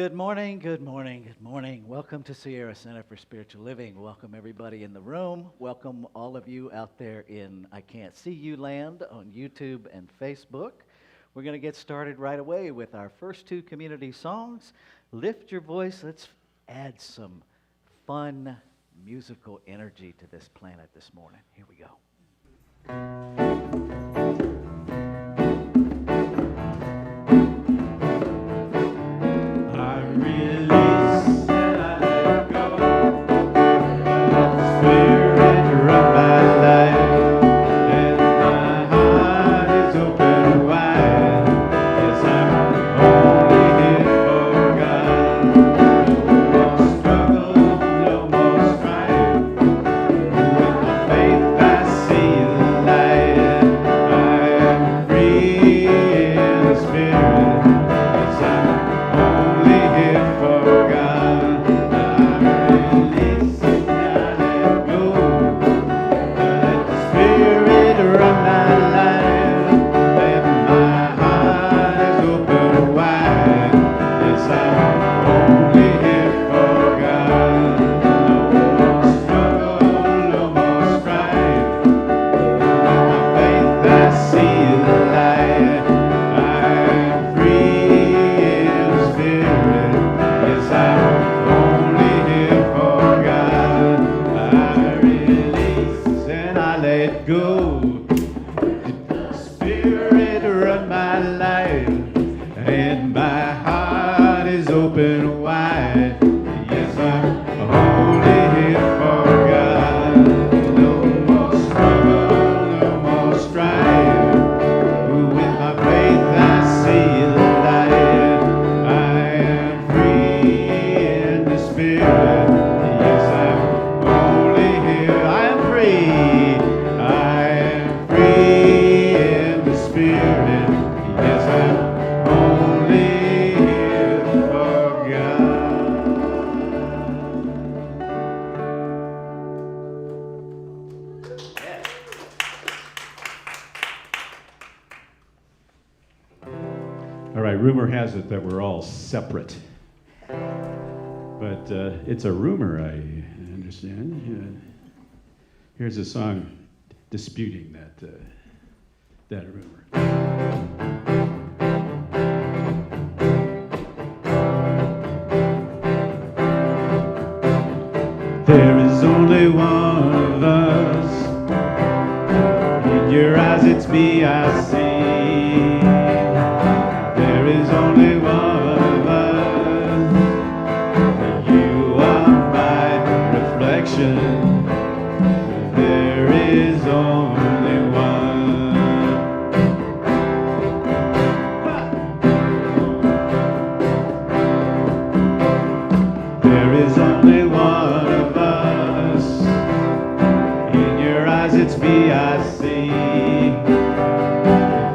Good morning, good morning, good morning. Welcome to Sierra Center for Spiritual Living. Welcome everybody in the room. Welcome all of you out there in I Can't See You land on YouTube and Facebook. We're going to get started right away with our first two community songs. Lift your voice. Let's add some fun musical energy to this planet this morning. Here we go. Rumor has it that we're all separate, but it's a rumor, I understand. Here's a song disputing that rumor. There is only one of us. In your eyes, it's me I see. There is only one of us. You are my reflection. There is only one. There is only one of us. In your eyes, it's me I see.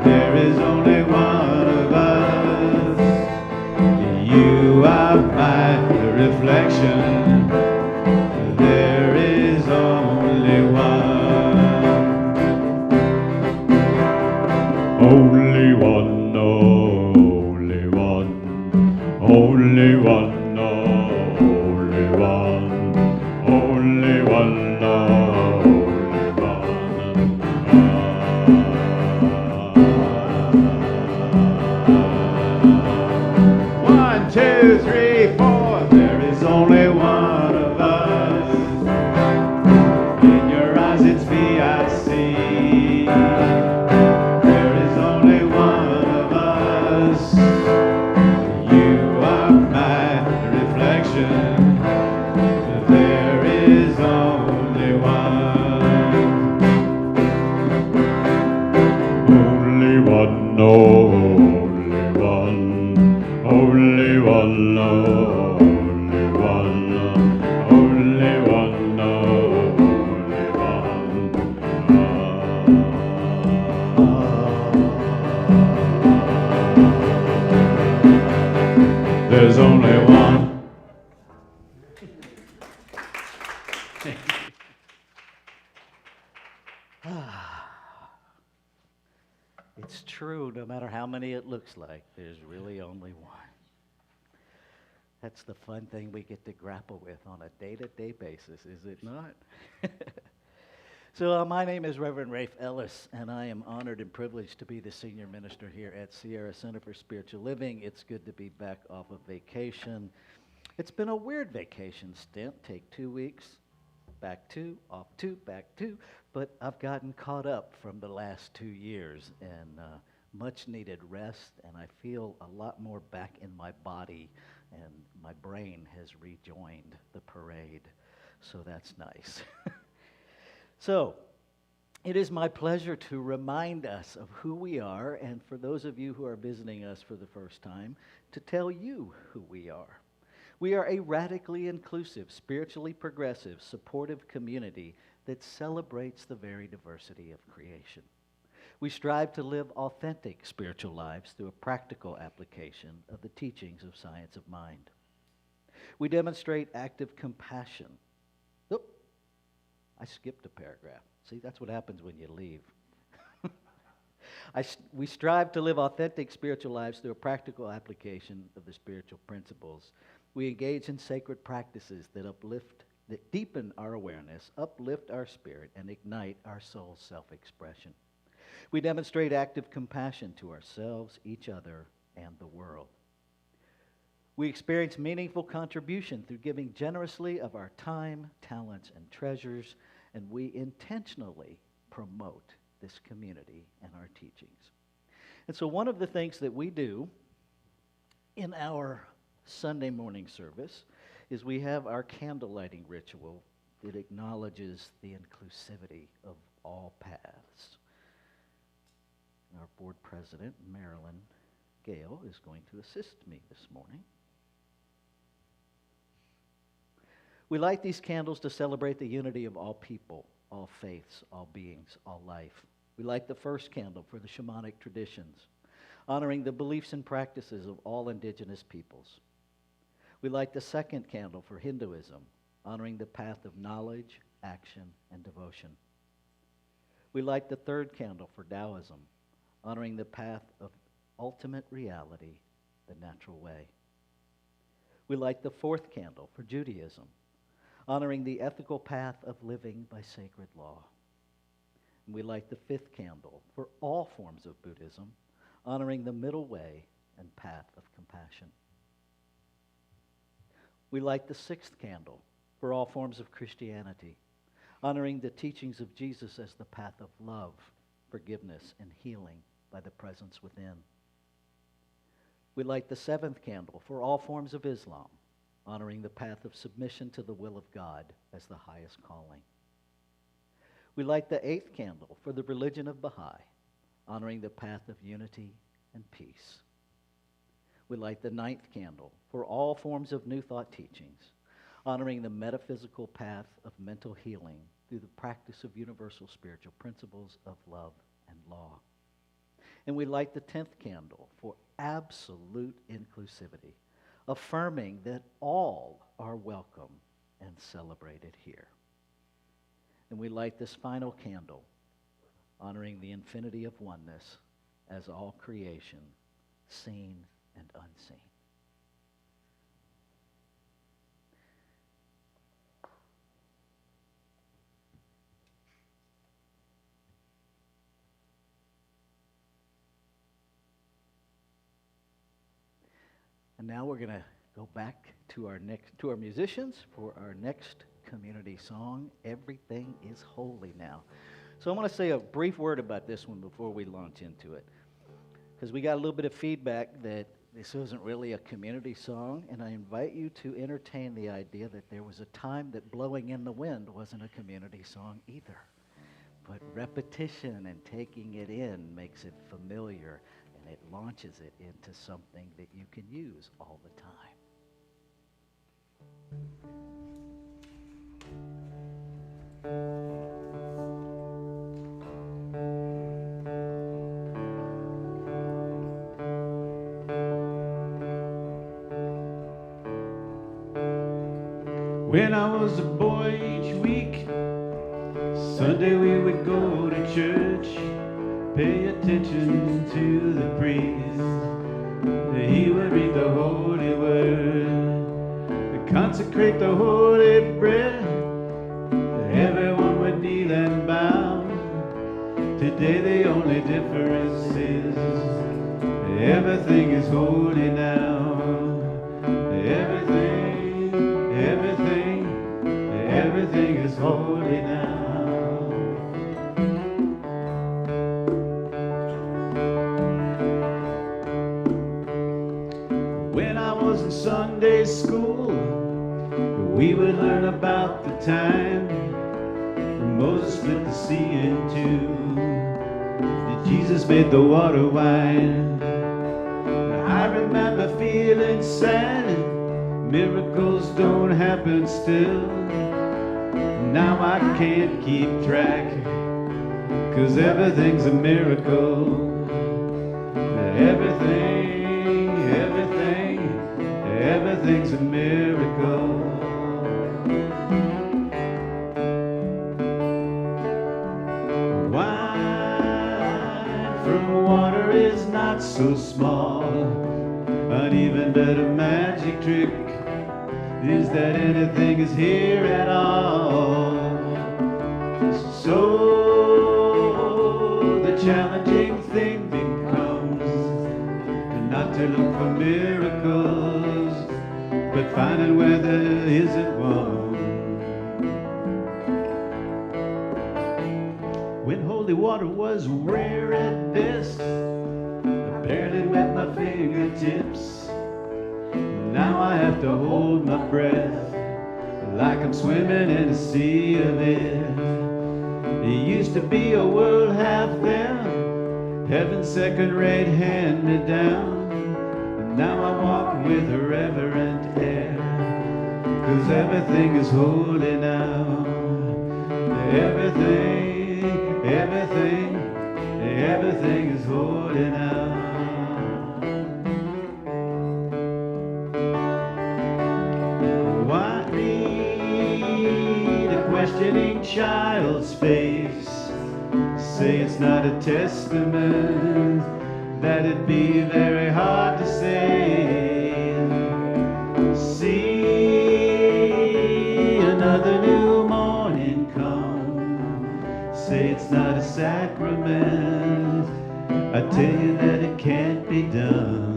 There is only one of us. You are my reflection. There is only one. Only one, only one. Only one, only one. Only one, only one. 1, 2, 3, 4. There is only one of us. In your eyes, it's me I see. There is only one of us. You are my reflection. There is only one. Only one, only one. Only one, only one. Only one, only one. There's only one. It's true, no matter how many it looks like, there's really only one. That's the fun thing we get to grapple with on a day-to-day basis, is it not? So my name is Reverend Rafe Ellis, and I am honored and privileged to be the senior minister here at Sierra Center for Spiritual Living. It's good to be back off of vacation. It's been a weird vacation stint. Take 2 weeks, back 2, off 2, back 2. But I've gotten caught up from the last 2 years and much needed rest, and I feel a lot more back in my body, and my brain has rejoined the parade. So that's nice. So, it is my pleasure to remind us of who we are, and for those of you who are visiting us for the first time, to tell you who we are. We are a radically inclusive, spiritually progressive, supportive community that celebrates the very diversity of creation. We strive to live authentic spiritual lives through a practical application of the teachings of science of mind. We demonstrate active compassion. I skipped a paragraph. See, that's what happens when you leave. We strive to live authentic spiritual lives through a practical application of the spiritual principles. We engage in sacred practices that deepen our awareness, uplift our spirit, and ignite our soul's self-expression. We demonstrate active compassion to ourselves, each other, and the world. We experience meaningful contribution through giving generously of our time, talents, and treasures, and we intentionally promote this community and our teachings. And so one of the things that we do in our Sunday morning service is we have our candle lighting ritual that acknowledges the inclusivity of all paths. Our board president, Marilyn Gale, is going to assist me this morning. We light these candles to celebrate the unity of all people, all faiths, all beings, all life. We light the first candle for the shamanic traditions, honoring the beliefs and practices of all indigenous peoples. We light the second candle for Hinduism, honoring the path of knowledge, action, and devotion. We light the third candle for Taoism, honoring the path of ultimate reality, the natural way. We light the fourth candle for Judaism, honoring the ethical path of living by sacred law. And we light the fifth candle for all forms of Buddhism, honoring the middle way and path of compassion. We light the sixth candle for all forms of Christianity, honoring the teachings of Jesus as the path of love, forgiveness, and healing by the presence within. We light the seventh candle for all forms of Islam, honoring the path of submission to the will of God as the highest calling. We light the eighth candle for the religion of Baha'i, honoring the path of unity and peace. We light the ninth candle for all forms of New Thought teachings, honoring the metaphysical path of mental healing through the practice of universal spiritual principles of love and law. And we light the 10th candle for absolute inclusivity, affirming that all are welcome and celebrated here. And we light this final candle, honoring the infinity of oneness as all creation, seen and unseen. And now we're going to go back to our musicians for our next community song, Everything is Holy Now. So I want to say a brief word about this one before we launch into it, because we got a little bit of feedback that this wasn't really a community song, and I invite you to entertain the idea that there was a time that Blowing in the Wind wasn't a community song either. But repetition and taking it in makes it familiar, and it launches it into something that you can use all the time. When I was a boy, each week, Sunday we would go to church, pay attention to the priest. He would read the holy word. consecrate the holy bread. Everyone would kneel and bow. Today the only difference is everything is holy now. Everything is holy now. When I was in Sunday school, we would learn about the time when Moses split the sea in two, that Jesus made the water wine. I remember feeling sad, miracles don't happen still. Now I can't keep track, 'cause everything's a miracle. Everything's a miracle. Wine from water is not so small. An even better magic trick is that anything is here at all. So the challenging thing becomes not to look for miracles, but finding where there isn't one. When holy water was rare at best, I barely wet my fingertips. Now I have to hold my breath like I'm swimming in a sea of it. It used to be a world half there, heaven's second-rate hand-me-down. And now I walk with a reverent air, 'cause everything is holy now. Everything is holy now. Why read a questioning child's face? Say it's not a testament, that'd be very hard to say. See another new morning come. Say it's not a sacrament, I tell you that it can't be done.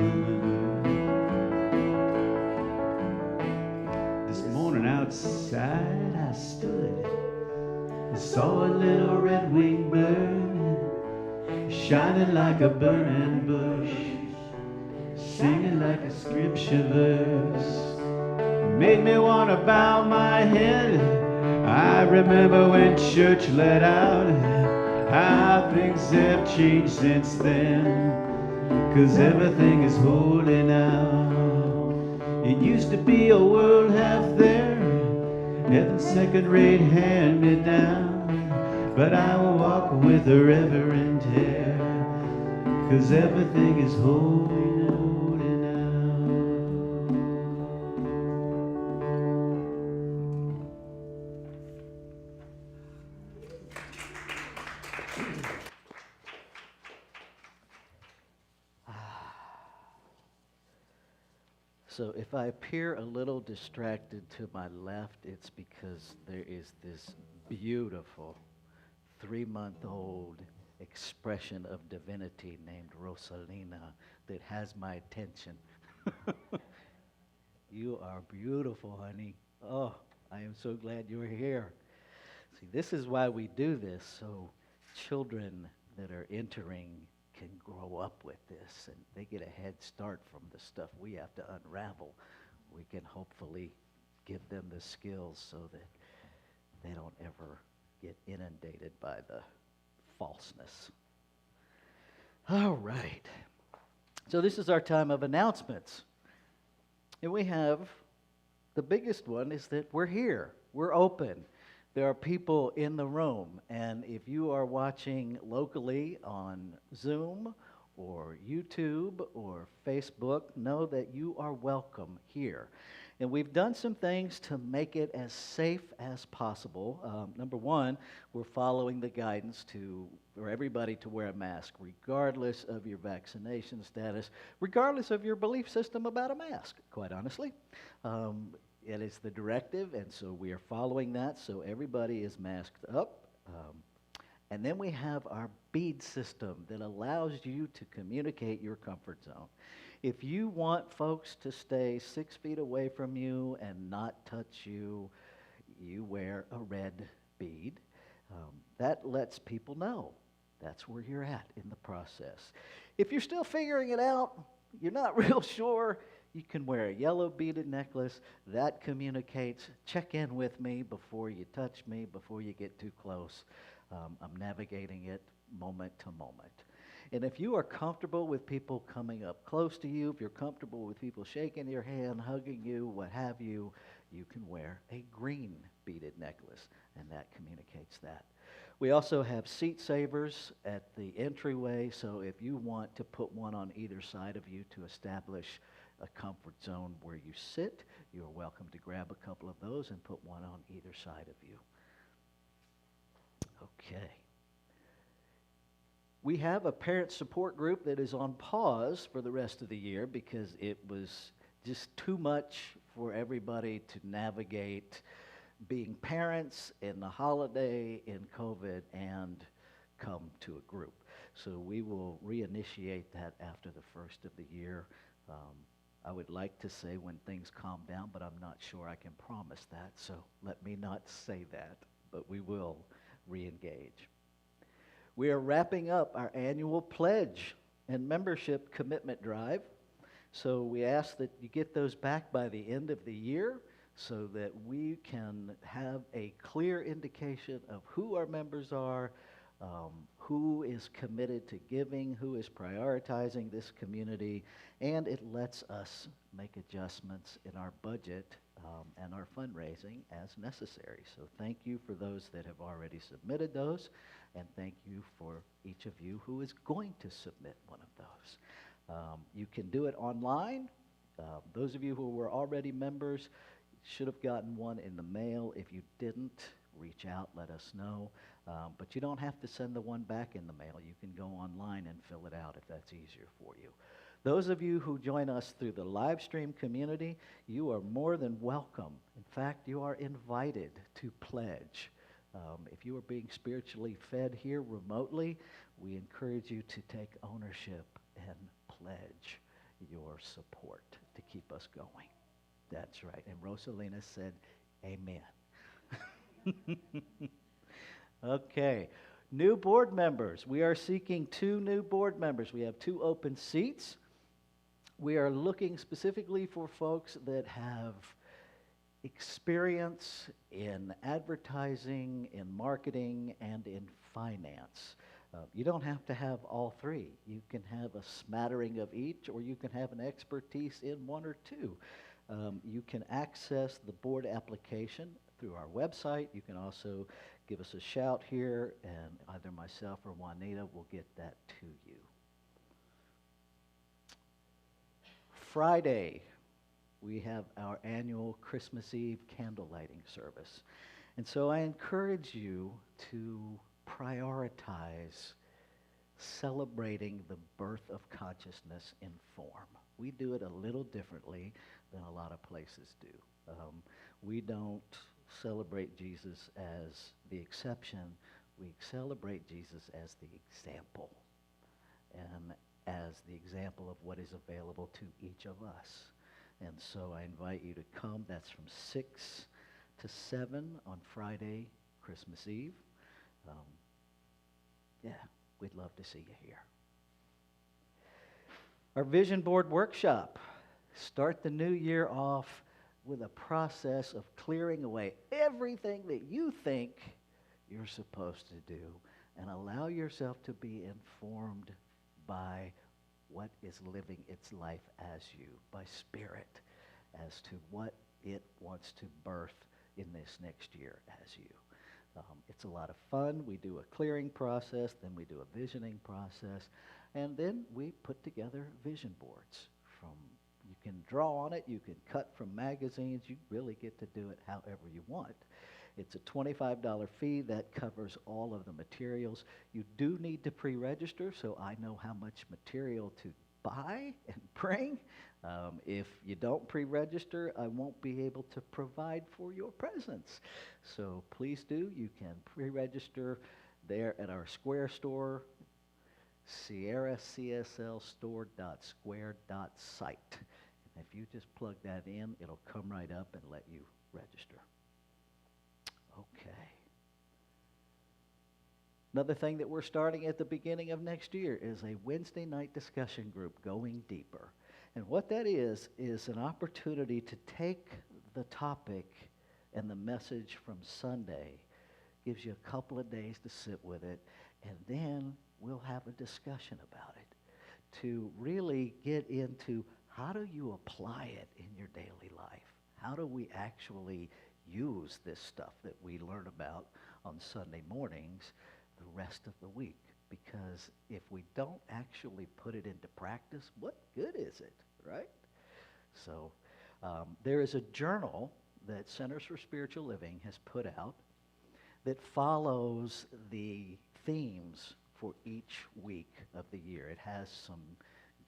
This morning outside I stood and saw a little red-winged bird shining like a burning bush, singing like a scripture verse. Made me want to bow my head. I remember when church let out, how things have changed since then, 'cause everything is holy now. It used to be a world half there, heaven's second-rate hand-me-down. But I will walk with a reverent air, 'cause everything is holy now. So if I appear a little distracted to my left, it's because there is this beautiful 3-month-old expression of divinity named Rosalina that has my attention. You are beautiful, honey. Oh, I am so glad you're here. See, this is why we do this, so children that are entering can grow up with this, and they get a head start from the stuff we have to unravel. We can hopefully give them the skills so that they don't ever get inundated by the falseness. All right. So this is our time of announcements. And we have, the biggest one is that we're here. We're open. There are people in the room, and if you are watching locally on Zoom or YouTube or Facebook, know that you are welcome here. And we've done some things to make it as safe as possible. Number one, we're following the guidance for everybody to wear a mask, regardless of your vaccination status, regardless of your belief system about a mask, quite honestly. It is the directive, and so we are following that, so everybody is masked up. And then we have our bead system that allows you to communicate your comfort zone. If you want folks to stay 6 feet away from you and not touch you, you wear a red bead. That lets people know that's where you're at in the process. If you're still figuring it out, you're not real sure, you can wear a yellow beaded necklace. That communicates, check in with me before you touch me, before you get too close. I'm navigating it moment to moment. And if you are comfortable with people coming up close to you, if you're comfortable with people shaking your hand, hugging you, what have you, you can wear a green beaded necklace, and that communicates that. We also have seat savers at the entryway, so if you want to put one on either side of you to establish a comfort zone where you sit, you are welcome to grab a couple of those and put one on either side of you. Okay. We have a parent support group that is on pause for the rest of the year because it was just too much for everybody to navigate being parents in the holiday, in COVID, and come to a group. So we will reinitiate that after the first of the year. I would like to say when things calm down, but I'm not sure I can promise that, so let me not say that, but we will re-engage. We are wrapping up our annual pledge and membership commitment drive. So we ask that you get those back by the end of the year so that we can have a clear indication of who our members are, who is committed to giving, who is prioritizing this community, and it lets us make adjustments in our budget and our fundraising as necessary. So thank you for those that have already submitted those, and thank you for each of you who is going to submit one of those. You can do it online. Those of you who were already members should have gotten one in the mail. If you didn't, reach out, let us know. But you don't have to send the one back in the mail. You can go online and fill it out if that's easier for you. Those of you who join us through the live stream community, you are more than welcome. In fact, you are invited to pledge. If you are being spiritually fed here remotely, we encourage you to take ownership and pledge your support to keep us going. That's right. And Rosalina said, amen. Okay. New board members. We are seeking 2 new board members. We have 2 open seats. We are looking specifically for folks that have experience in advertising, in marketing, and in finance. You don't have to have all 3. You can have a smattering of each, or you can have an expertise in 1 or 2. You can access the board application through our website. You can also give us a shout here, and either myself or Juanita will get that to you. Friday, we have our annual Christmas Eve candle lighting service. And so I encourage you to prioritize celebrating the birth of consciousness in form. We do it a little differently than a lot of places do. We don't celebrate Jesus as the exception. We celebrate Jesus as the example, and as the example of what is available to each of us. And so I invite you to come. That's from 6 to 7 on Friday, Christmas Eve. We'd love to see you here. Our Vision Board Workshop. Start the new year off with a process of clearing away everything that you think you're supposed to do and allow yourself to be informed by what is living its life as you, by Spirit, as to what it wants to birth in this next year as you. It's a lot of fun. We do a clearing process, then we do a visioning process, and then we put together vision boards. You can draw on it, you can cut from magazines, you really get to do it however you want. It's a $25 fee that covers all of the materials. You do need to pre-register, so I know how much material to buy and bring. If you don't pre-register, I won't be able to provide for your presence. So please do. You can pre-register there at our Square store, sierracslstore.square.site. And if you just plug that in, it'll come right up and let you register. Okay. Another thing that we're starting at the beginning of next year is a Wednesday night discussion group, Going Deeper. And what that is an opportunity to take the topic and the message from Sunday, gives you a couple of days to sit with it, and then we'll have a discussion about it to really get into how do you apply it in your daily life? How do we actually use this stuff that we learn about on Sunday mornings the rest of the week? Because if we don't actually put it into practice, what good is it, right? So there is a journal that Centers for Spiritual Living has put out that follows the themes for each week of the year. It has some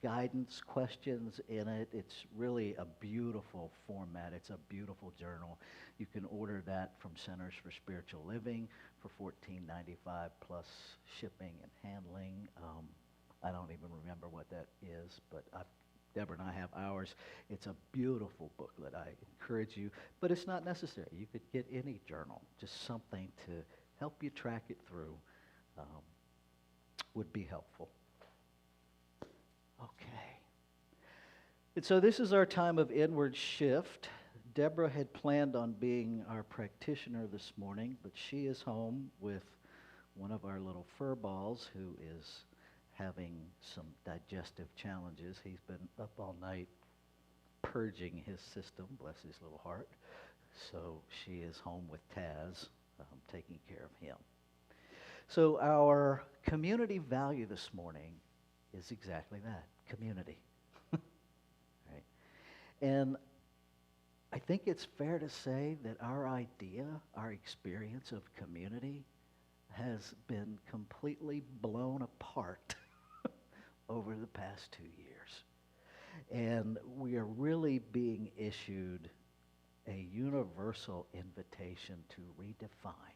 guidance questions in it. It's really a beautiful format. It's a beautiful journal. You can order that from Centers for Spiritual Living for $14.95 plus shipping and handling. I don't even remember what that is, but Deborah and I have ours. It's a beautiful booklet. I encourage you, but it's not necessary. You could get any journal, just something to help you track it through would be helpful. Okay. And so this is our time of inward shift. Deborah had planned on being our practitioner this morning, but she is home with one of our little fur balls who is having some digestive challenges. He's been up all night purging his system, bless his little heart. So she is home with Taz, taking care of him. So our community value this morning is exactly that, community. Right? And I think it's fair to say that our idea, our experience of community has been completely blown apart over the past 2 years. And we are really being issued a universal invitation to redefine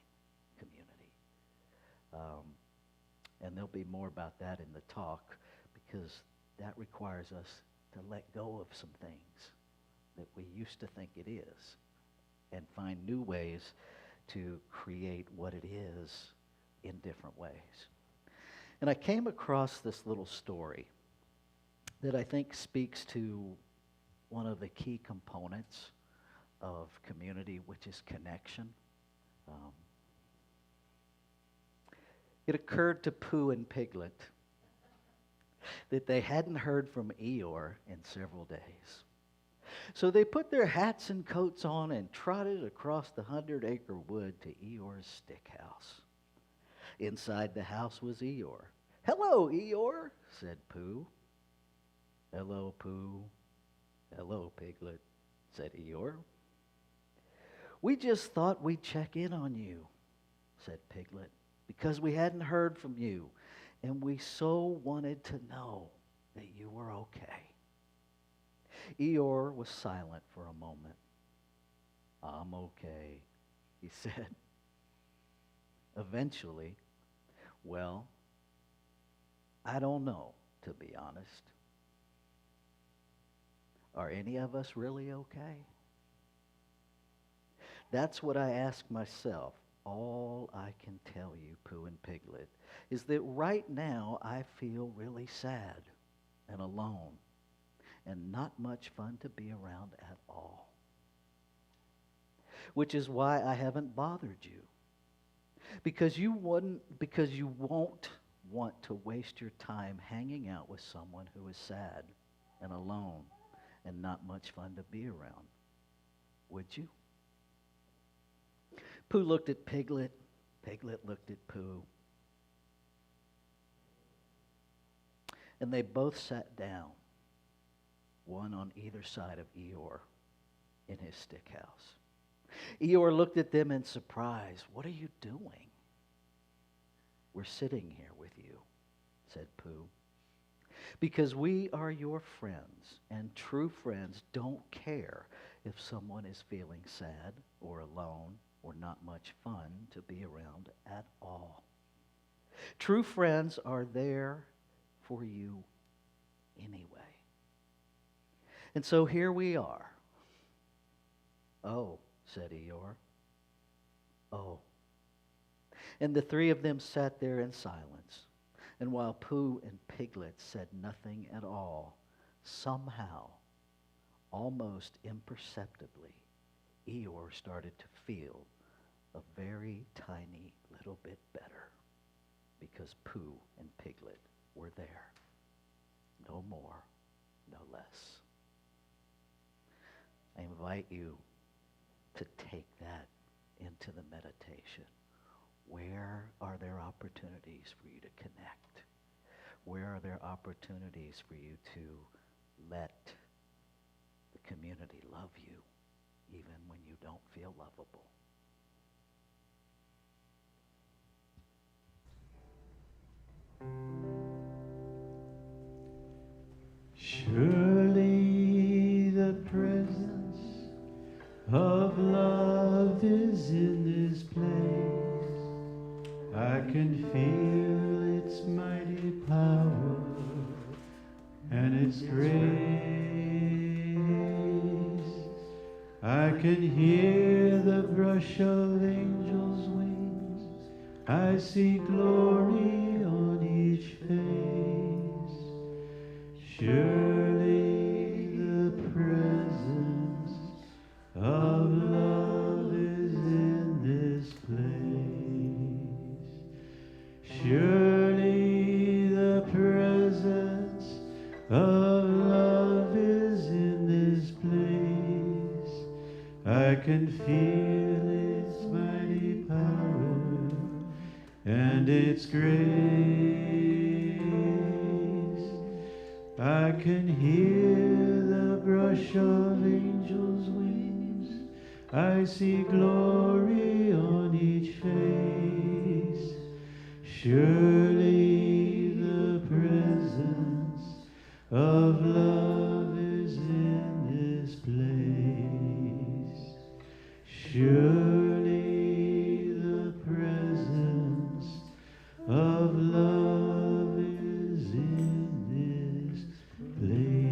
community. And there'll be more about that in the talk, because that requires us to let go of some things that we used to think it is and find new ways to create what it is in different ways. And I came across this little story that I think speaks to one of the key components of community, which is connection. It occurred to Pooh and Piglet that they hadn't heard from Eeyore in several days. So they put their hats and coats on and trotted across the 100-acre wood to Eeyore's stick house. Inside the house was Eeyore. "Hello, Eeyore," said Pooh. "Hello, Pooh. Hello, Piglet," said Eeyore. "We just thought we'd check in on you," said Piglet, "because we hadn't heard from you, and we so wanted to know that you were okay." Eeyore was silent for a moment. "I'm okay," he said. Eventually, "Well, I don't know, to be honest. Are any of us really okay?" That's what I ask myself. All I can tell you, Pooh and Piglet, is that right now I feel really sad and alone and not much fun to be around at all. Which is why I haven't bothered you. Because you won't want to waste your time hanging out with someone who is sad and alone and not much fun to be around. Would you? Pooh looked at Piglet. Piglet looked at Pooh. And they both sat down, one on either side of Eeyore in his stick house. Eeyore looked at them in surprise. "What are you doing?" "We're sitting here with you," said Pooh. because we are your friends, and true friends don't care if someone is feeling sad or alone or not much fun to be around at all. True friends are there for you anyway. And so here we are. "Oh," said Eeyore. "Oh." And the three of them sat there in silence. And while Pooh and Piglet said nothing at all, somehow, almost imperceptibly, Eeyore started to feel a very tiny little bit better because Pooh and Piglet were there. No more, no less. I invite you to take that into the meditation. Where are there opportunities for you to connect? Where are there opportunities for you to let the community love you even when you don't feel lovable? Surely the presence of love is in this place. I can feel its mighty power and its grace. I can hear the brush of angels' wings. I see glory on each face. Surely the presence of love is in this place. Surely the presence of love is in this place. I can feel its mighty power and its grace. I can hear the brush of angels' wings. I see glory on each face. Surely the presence of love is in this place. Surely the presence of love is in this place.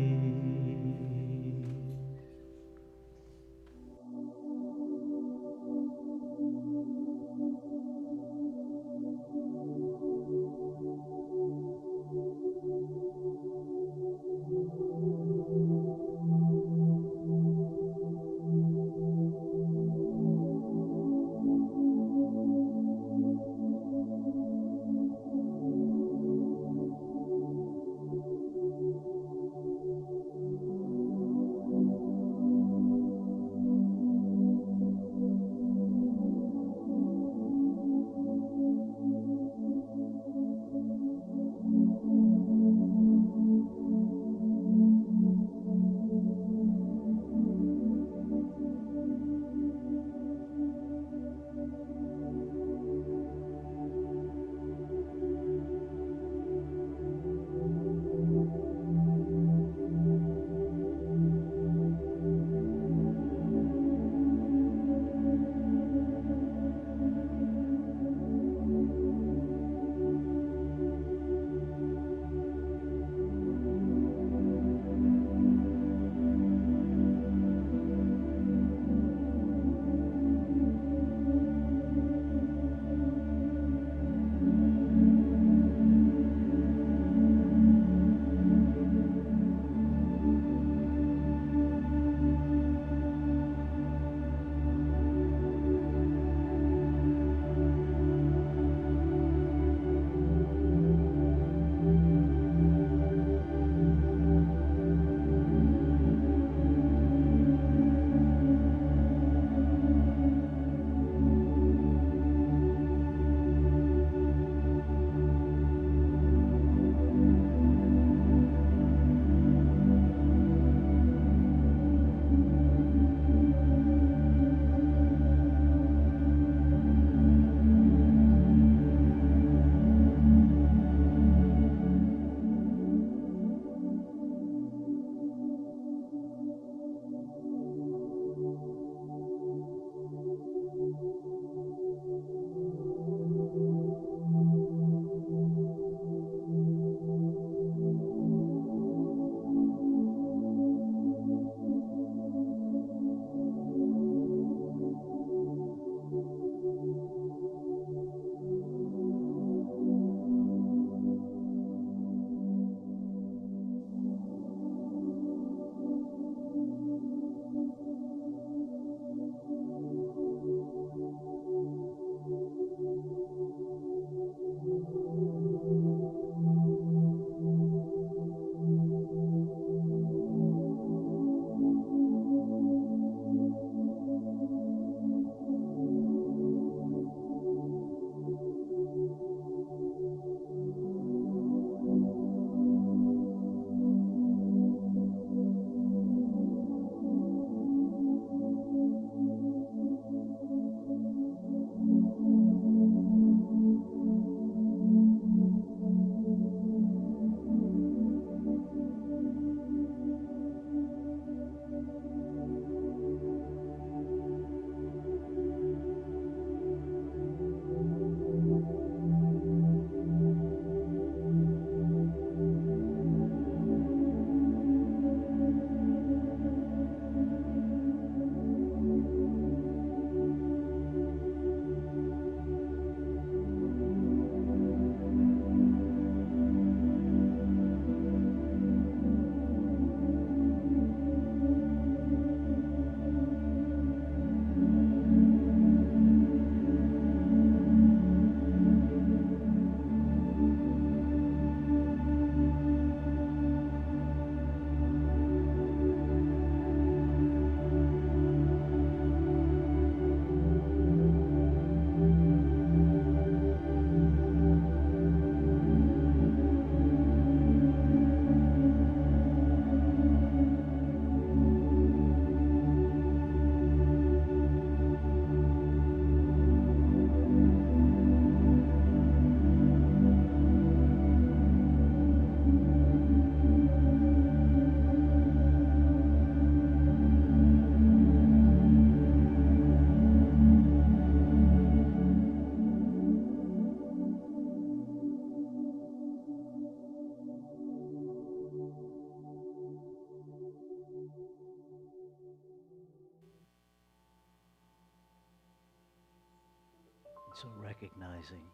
So recognizing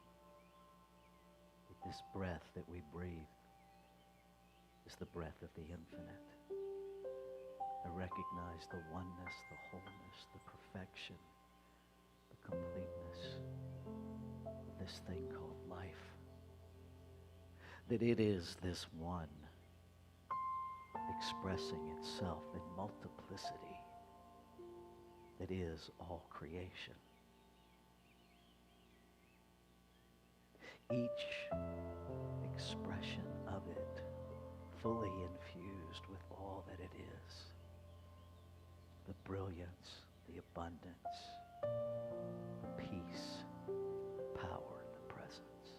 that this breath that we breathe is the breath of the infinite. I recognize the oneness, the wholeness, the perfection, the completeness of this thing called life. That it is this one expressing itself in multiplicity that is all creation. Each expression of it fully infused with all that it is. The brilliance, the abundance, the peace, the power, the presence.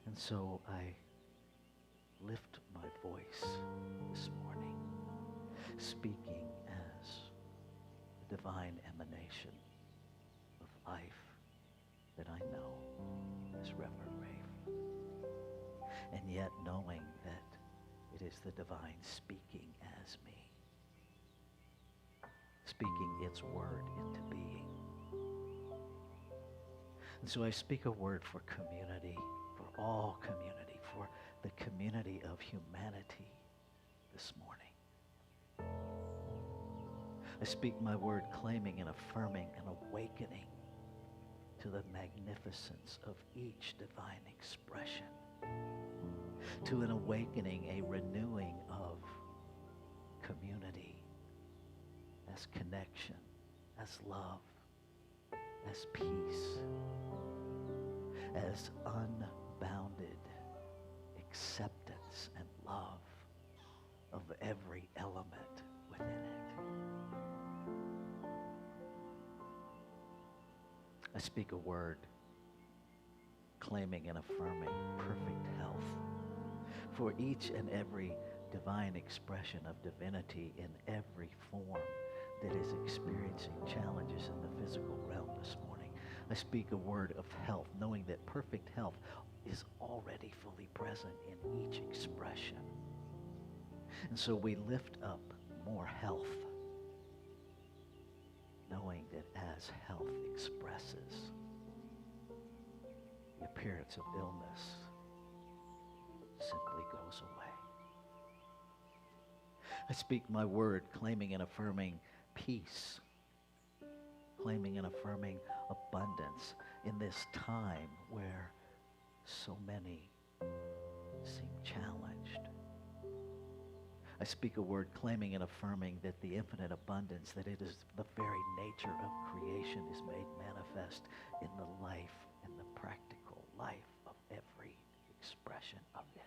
And so I lift my voice this morning, speaking as the divine emanation of life that I know as Reverend Rafe, and yet knowing that it is the divine speaking as me, speaking its word into being. And so I speak a word for community, for all community, for the community of humanity this morning. I speak my word claiming and affirming and awakening to the magnificence of each divine expression, to an awakening, a renewing of community as connection, as love, as peace, as unbounded acceptance and love of every element within it. I speak a word claiming and affirming perfect health for each and every divine expression of divinity in every form that is experiencing challenges in the physical realm this morning. I speak a word of health, knowing that perfect health is already fully present in each expression. And so we lift up more health, knowing that as health expresses, the appearance of illness simply goes away. I speak my word, claiming and affirming peace, claiming and affirming abundance in this time where so many seem challenged. I speak a word claiming and affirming that the infinite abundance, that it is the very nature of creation, is made manifest in the life, in the practical life of every expression of it.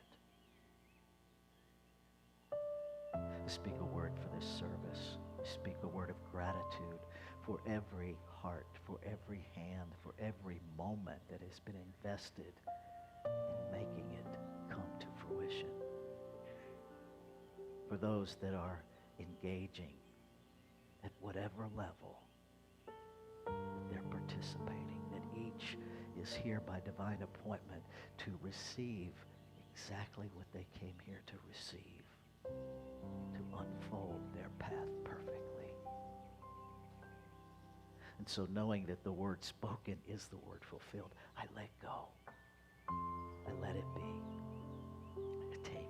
I speak a word for this service. I speak a word of gratitude for every heart, for every hand, for every moment that has been invested in making it come to fruition. For those that are engaging at whatever level that they're participating, that each is here by divine appointment to receive exactly what they came here to receive, to unfold their path perfectly. And so knowing that the word spoken is the word fulfilled, I let go. I let it be. I take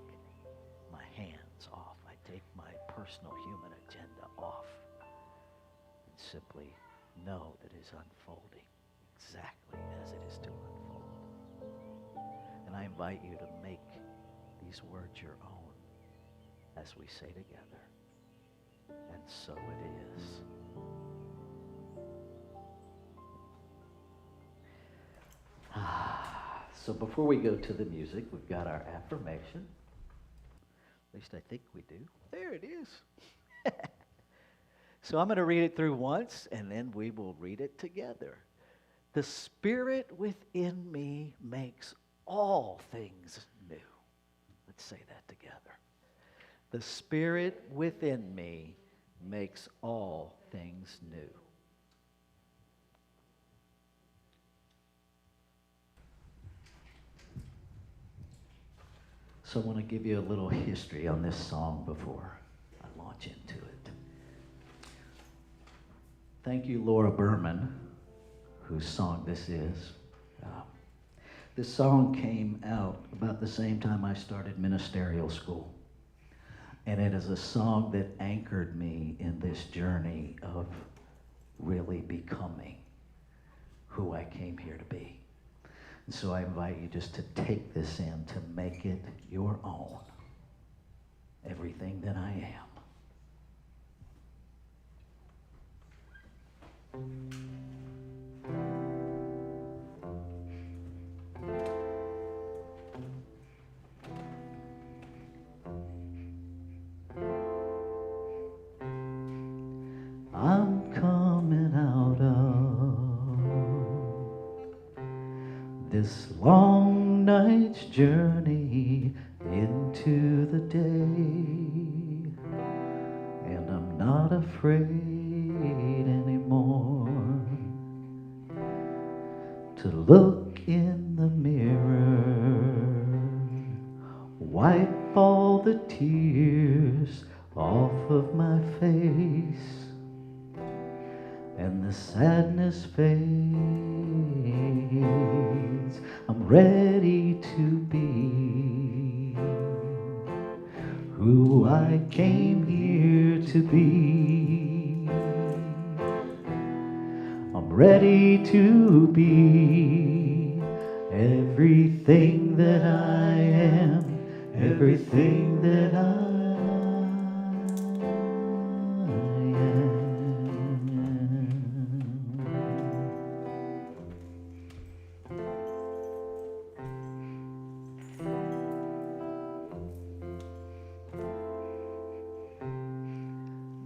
my hands off. I take my personal human agenda off and simply know that it is unfolding exactly as it is to unfold. And I invite you to make these words your own as we say together, and so it is. So before we go to the music, we've got our affirmation. At least I think we do. There it is. So I'm going to read it through once, and then we will read it together. The Spirit within me makes all things new. Let's say that together. The Spirit within me makes all things new. So I want to give you a little history on this song before I launch into it. Thank you, Laura Berman, whose song this is. This song came out about the same time I started ministerial school. And it is a song that anchored me in this journey of really becoming who I came here to be. And so I invite you just to take this in, to make it your own. Everything that I am. I'm coming out of this long night's journey into the day, and I'm not afraid anymore to look in the mirror, wipe all the tears off of my face, and the sadness fades. I'm ready to be who I came here to be. I'm ready to be everything that I am, everything that I am.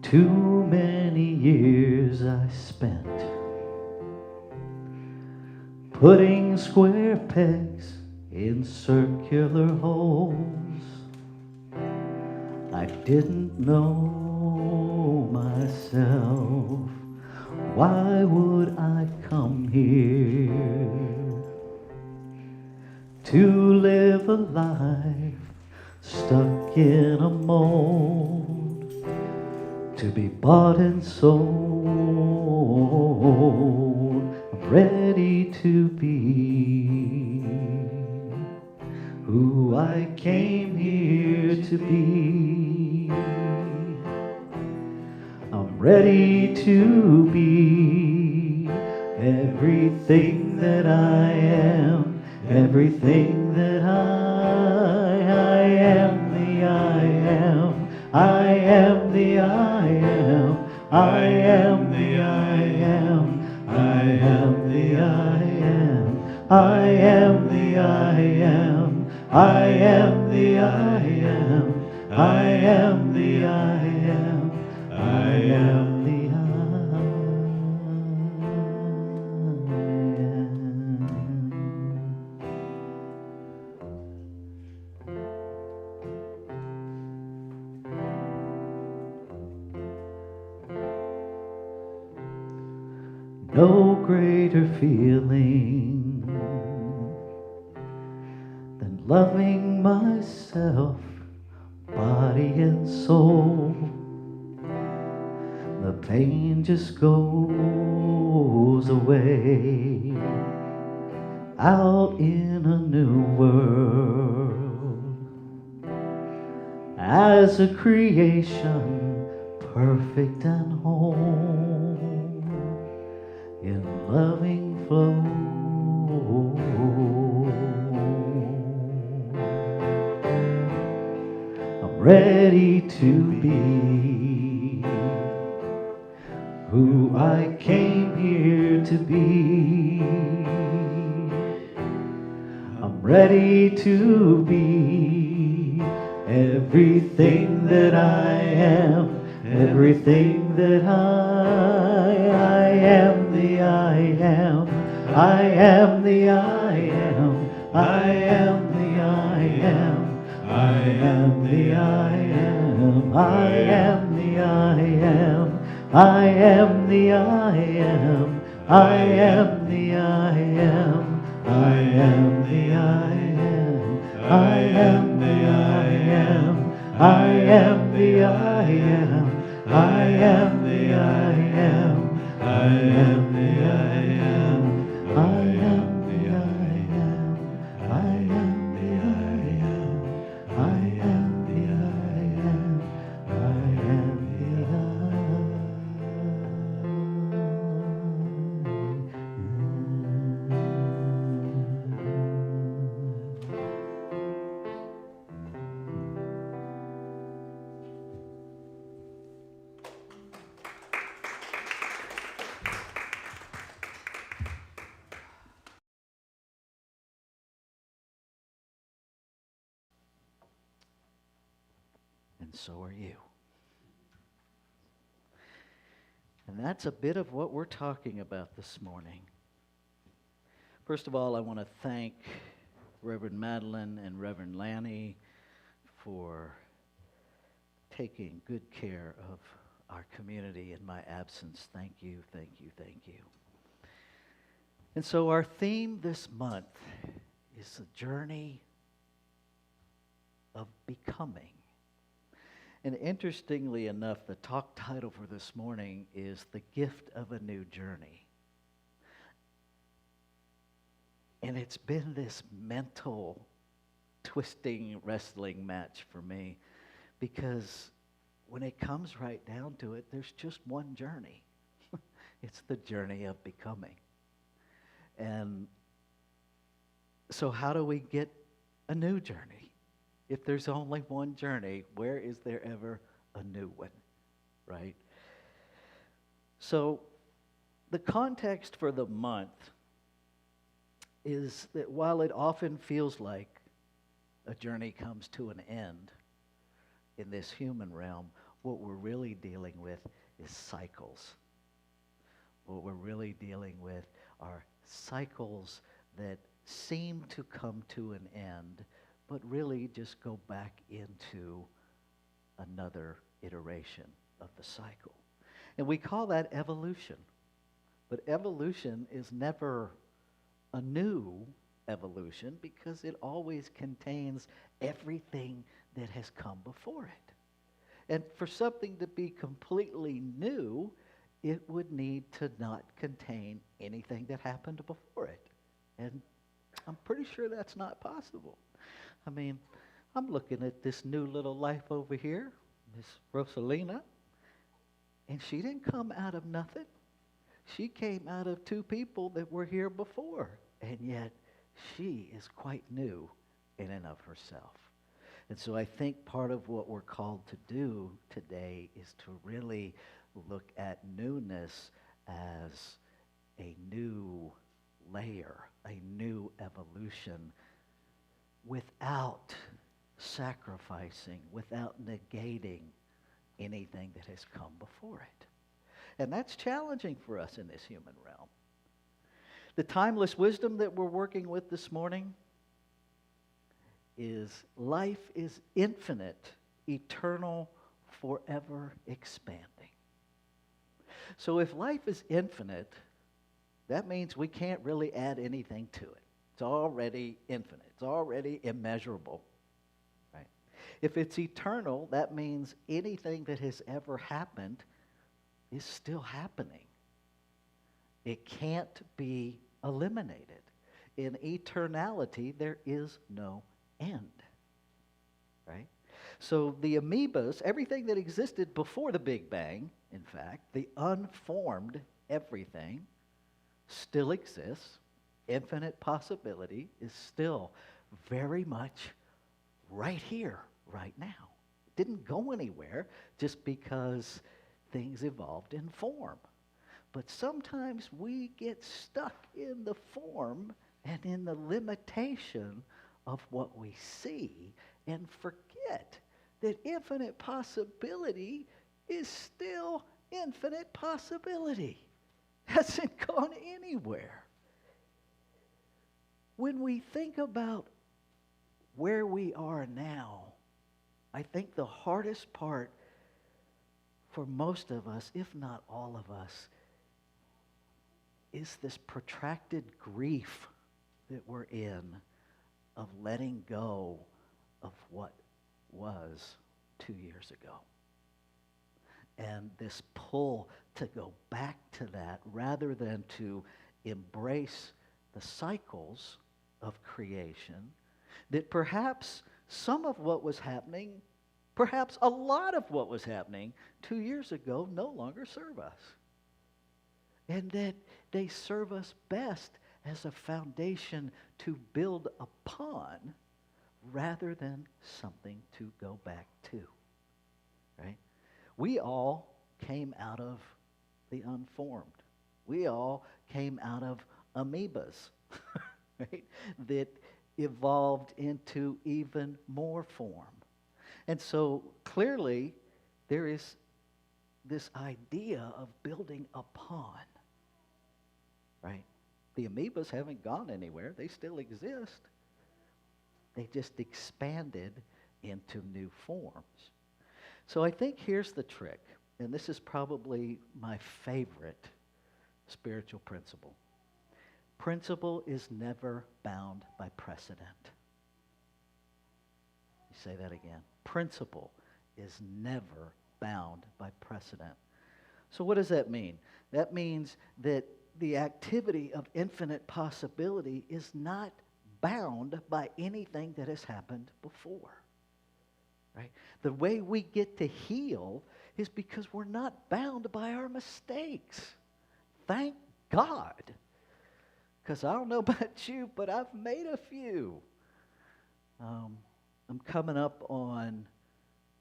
Too many years I spent putting square pegs in circular holes. I didn't know myself. Why would I come here to live a life stuck in a mold? To be bought and sold. I'm ready to be who I came here to be. I'm ready to be everything that I am, everything that I am the I am. I am the I am. I am the I am. I am the I am. I am the I am. I am the I am. I am the I am. I am the I am. No greater feeling than loving myself, body and soul. The pain just goes away out in a new world as a creation perfect and whole. In loving flow, I'm ready to be who I came here to be. I'm ready to be everything that I am, everything that I am the I am. I am the I am. I am the I am. I am the I am. I am the I am. I am the I am. I am the I am. I am the I am. I am the I am. I am the I am. I am the I am. I am the I am. and so are you. And that's a bit of what we're talking about this morning. First of all, I want to thank Reverend Madeline and Reverend Lanny for taking good care of our community in my absence. Thank you, thank you, thank you. And so our theme this month is the journey of becoming. And interestingly enough, the talk title for this morning is The Gift of a New Journey. And it's been this mental twisting wrestling match for me, because when it comes right down to it, there's just one journey. It's the journey of becoming. And so how do we get a new journey? If there's only one journey, where is there ever a new one, right? So the context for the month is that while it often feels like a journey comes to an end in this human realm, what we're really dealing with is cycles. What we're really dealing with are cycles that seem to come to an end, but really just go back into another iteration of the cycle. And we call that evolution. But evolution is never a new evolution, because it always contains everything that has come before it. And for something to be completely new, it would need to not contain anything that happened before it. And I'm pretty sure that's not possible. I mean, I'm looking at this new little life over here, Miss Rosalina, and she didn't come out of nothing. She came out of two people that were here before, and yet she is quite new in and of herself. And so I think part of what we're called to do today is to really look at newness as a new layer, a new evolution, without sacrificing, without negating anything that has come before it. And that's challenging for us in this human realm. The timeless wisdom that we're working with this morning is life is infinite, eternal, forever expanding. So if life is infinite, that means we can't really add anything to it. It's already infinite. It's already immeasurable, right? If it's eternal, that means anything that has ever happened is still happening. It can't be eliminated. In eternality, there is no end, right? So the amoebas, everything that existed before the Big Bang, in fact, the unformed everything, still exists. Infinite possibility is still very much right here, right now. It didn't go anywhere just because things evolved in form. But sometimes we get stuck in the form and in the limitation of what we see and forget that infinite possibility is still infinite possibility. Hasn't gone anywhere. When we think about where we are now, I think the hardest part for most of us, if not all of us, is this protracted grief that we're in of letting go of what was 2 years ago. And this pull to go back to that rather than to embrace the cycles of creation, that perhaps some of what was happening, perhaps a lot of what was happening 2 years ago no longer serve us. And that they serve us best as a foundation to build upon rather than something to go back to, right? We all came out of the unformed. We all came out of amoebas, right? That evolved into even more form. And so clearly there is this idea of building upon, right? The amoebas haven't gone anywhere. They still exist. They just expanded into new forms. So I think here's the trick, and this is probably my favorite spiritual principle. Principle is never bound by precedent. You say that again. Principle is never bound by precedent. So what does that mean? That means that the activity of infinite possibility is not bound by anything that has happened before. Right? The way we get to heal is because we're not bound by our mistakes. Thank God. Because I don't know about you, but I've made a few. I'm coming up on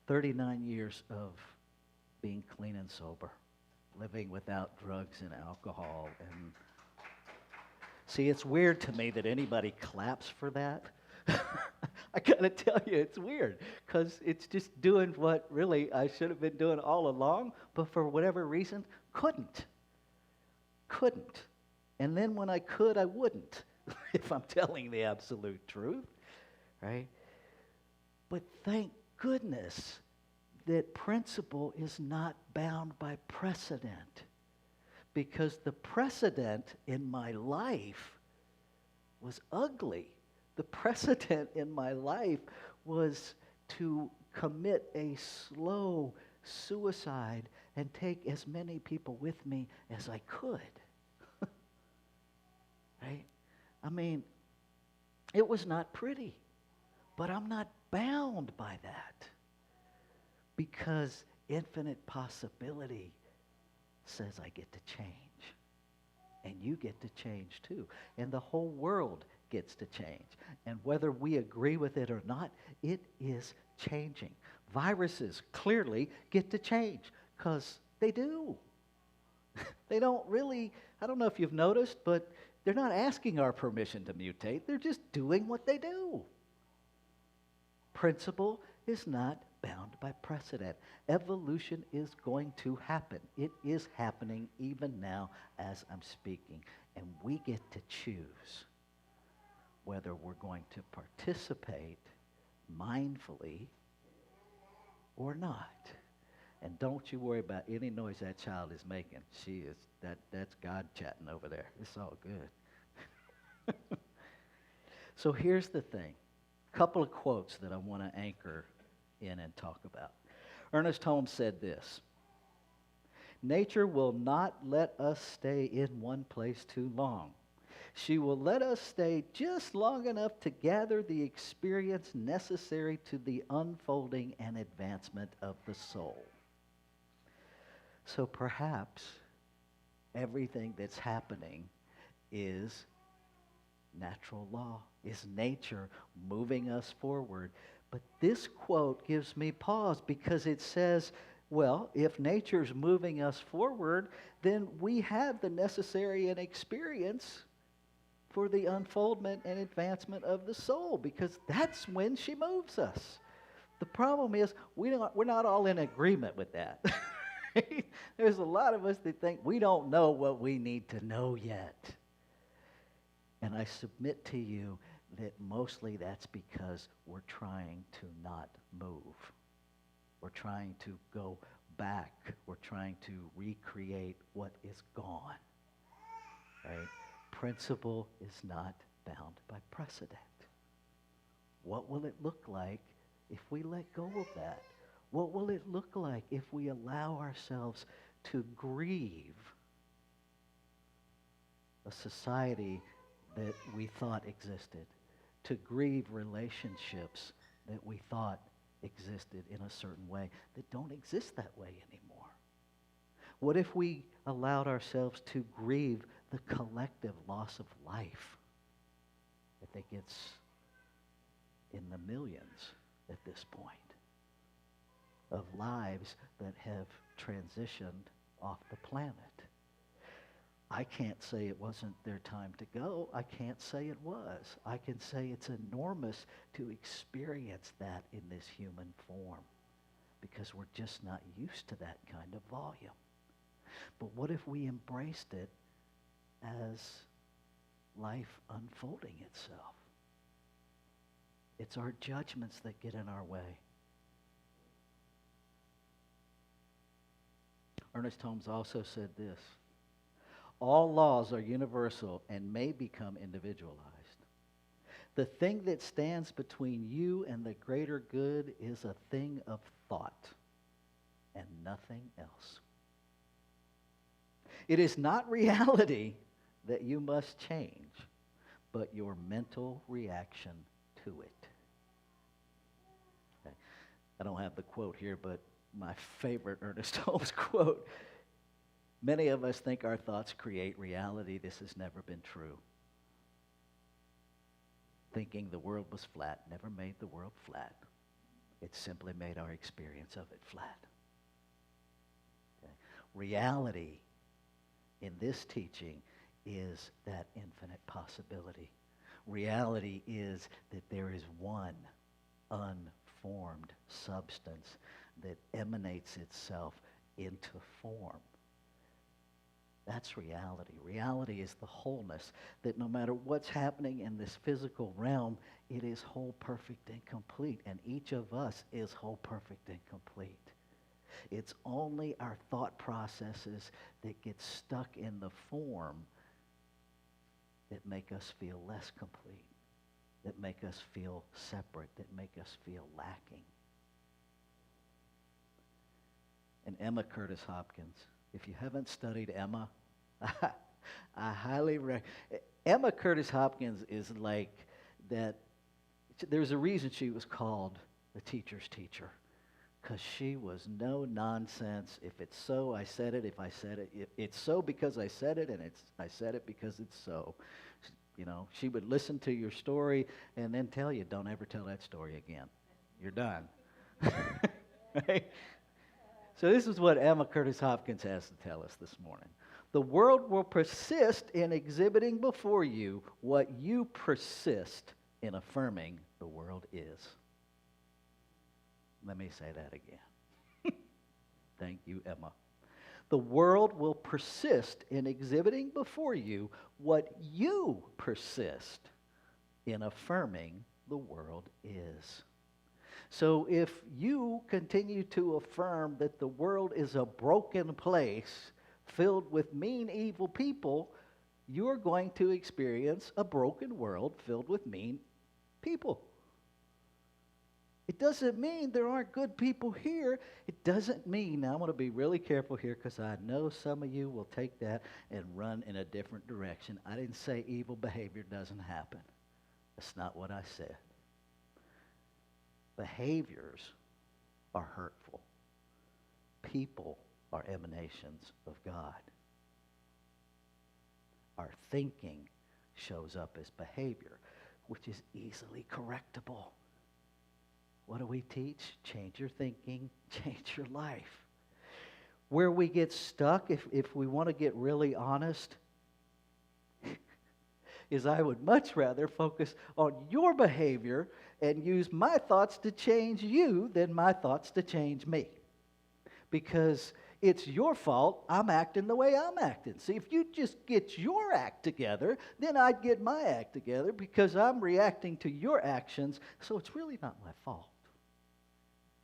39 years of being clean and sober, living without drugs and alcohol. And see, it's weird to me that anybody claps for that. I gotta tell you, it's weird, because it's just doing what really I should have been doing all along, but for whatever reason, couldn't. And then when I could, I wouldn't, if I'm telling the absolute truth, right? But thank goodness that principle is not bound by precedent, because the precedent in my life was ugly. The precedent in my life was to commit a slow suicide and take as many people with me as I could. Right? I mean, it was not pretty, but I'm not bound by that, because infinite possibility says I get to change. And you get to change too. And the whole world gets to change. And whether we agree with it or not, it is changing. Viruses clearly get to change, because they do. They don't really, I don't know if you've noticed, but they're not asking our permission to mutate. They're just doing what they do. Principle is not bound by precedent. Evolution is going to happen. It is happening even now as I'm speaking. And we get to choose whether we're going to participate mindfully or not. And don't you worry about any noise that child is making. That's God chatting over there. It's all good. So here's the thing. A couple of quotes that I want to anchor in and talk about. Ernest Holmes said this: "Nature will not let us stay in one place too long. She will let us stay just long enough to gather the experience necessary to the unfolding and advancement of the soul." So perhaps everything that's happening is natural law, is nature moving us forward. But this quote gives me pause, because it says, well, if nature's moving us forward, then we have the necessary and experience for the unfoldment and advancement of the soul, because that's when she moves us. The problem is we're not all in agreement with that. There's a lot of us that think we don't know what we need to know yet. And I submit to you that mostly that's because we're trying to not move. We're trying to go back. We're trying to recreate what is gone. Right? Principle is not bound by precedent. What will it look like if we let go of that? What will it look like if we allow ourselves to grieve a society that we thought existed, to grieve relationships that we thought existed in a certain way that don't exist that way anymore? What if we allowed ourselves to grieve the collective loss of life? I think it's in the millions at this point, of lives that have transitioned off the planet. I can't say it wasn't their time to go. I can't say it was. I can say it's enormous to experience that in this human form because we're just not used to that kind of volume. But what if we embraced it as life unfolding itself? It's our judgments that get in our way. Ernest Holmes also said this: all laws are universal and may become individualized. The thing that stands between you and the greater good is a thing of thought and nothing else. It is not reality that you must change, but your mental reaction to it. Okay. I don't have the quote here, but my favorite Ernest Holmes quote: many of us think our thoughts create reality. This has never been true. Thinking the world was flat never made the world flat. It simply made our experience of it flat. Okay. Reality in this teaching is that infinite possibility. Reality is that there is one unformed substance that emanates itself into form. That's reality. Reality is the wholeness, that no matter what's happening in this physical realm, it is whole, perfect, and complete. And each of us is whole, perfect, and complete. It's only our thought processes that get stuck in the form that make us feel less complete, that make us feel separate, that make us feel lacking. And Emma Curtis Hopkins, if you haven't studied Emma, I highly recommend. Emma Curtis Hopkins is like that. There's a reason she was called the teacher's teacher, because she was no nonsense. If it's so, I said it. If I said it, it's so because I said it, and I said it because it's so. You know, she would listen to your story and then tell you, don't ever tell that story again. You're done. Right? So this is what Emma Curtis Hopkins has to tell us this morning. The world will persist in exhibiting before you what you persist in affirming the world is. Let me say that again. Thank you, Emma. The world will persist in exhibiting before you what you persist in affirming the world is. So if you continue to affirm that the world is a broken place filled with mean, evil people, you're going to experience a broken world filled with mean people. It doesn't mean there aren't good people here. It doesn't mean, now I'm going to be really careful here because I know some of you will take that and run in a different direction. I didn't say evil behavior doesn't happen. That's not what I said. Behaviors are hurtful. People are emanations of God. Our thinking shows up as behavior, which is easily correctable. What do we teach? Change your thinking, change your life. Where we get stuck, if we want to get really honest, is I would much rather focus on your behavior and use my thoughts to change you than my thoughts to change me. Because it's your fault I'm acting the way I'm acting. See, if you just get your act together, then I'd get my act together because I'm reacting to your actions, so it's really not my fault.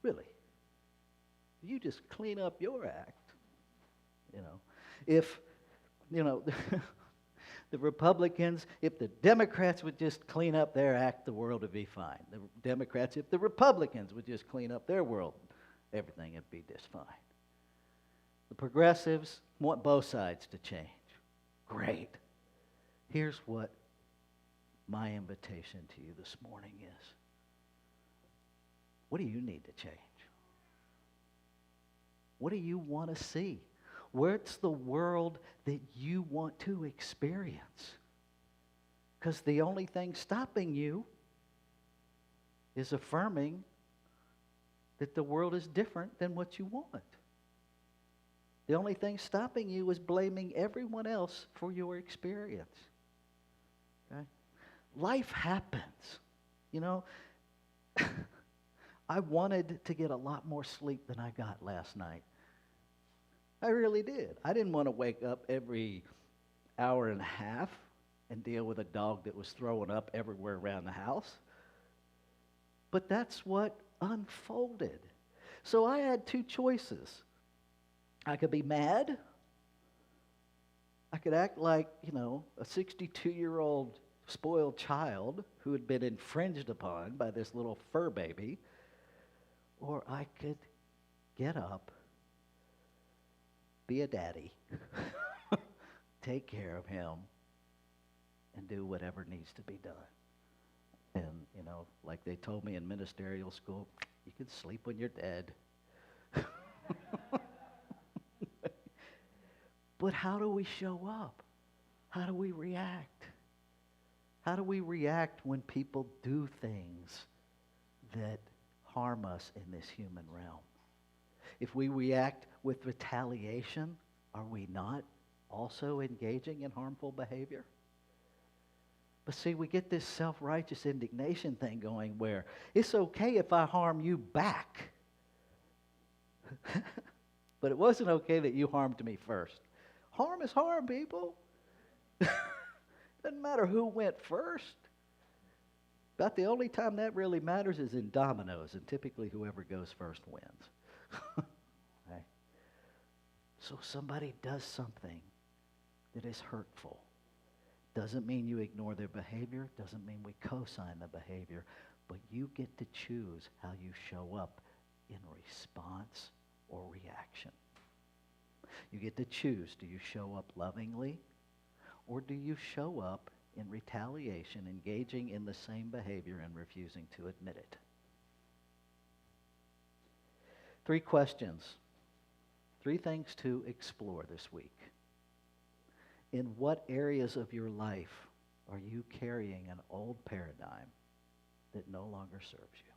Really. You just clean up your act. You know, if, you know, the Republicans, if the Democrats would just clean up their act, the world would be fine. The Democrats, if the Republicans would just clean up their world, everything would be just fine. The progressives want both sides to change. Great. Here's what my invitation to you this morning is. What do you need to change? What do you want to see? Where's the world that you want to experience? Because the only thing stopping you is affirming that the world is different than what you want. The only thing stopping you is blaming everyone else for your experience. Okay? Life happens. You know, I wanted to get a lot more sleep than I got last night. I really did. I didn't want to wake up every hour and a half and deal with a dog that was throwing up everywhere around the house. But that's what unfolded. So I had two choices. I could be mad. I could act like, a 62-year-old spoiled child who had been infringed upon by this little fur baby. Or I could get up, be a daddy, take care of him, and do whatever needs to be done. And, like they told me in ministerial school, you can sleep when you're dead. But how do we show up? How do we react? How do we react when people do things that harm us in this human realm? If we react with retaliation, are we not also engaging in harmful behavior? But see, we get this self-righteous indignation thing going where it's okay if I harm you back. But it wasn't okay that you harmed me first. Harm is harm, people. Doesn't matter who went first. About the only time that really matters is in dominoes, and typically whoever goes first wins. Right? So somebody does something that is hurtful. Doesn't mean you ignore their behavior, doesn't mean we co-sign the behavior, but you get to choose how you show up in response or reaction. You get to choose, do you show up lovingly, or do you show up in retaliation, engaging in the same behavior and refusing to admit it? 3 questions, 3 things to explore this week. In what areas of your life are you carrying an old paradigm that no longer serves you?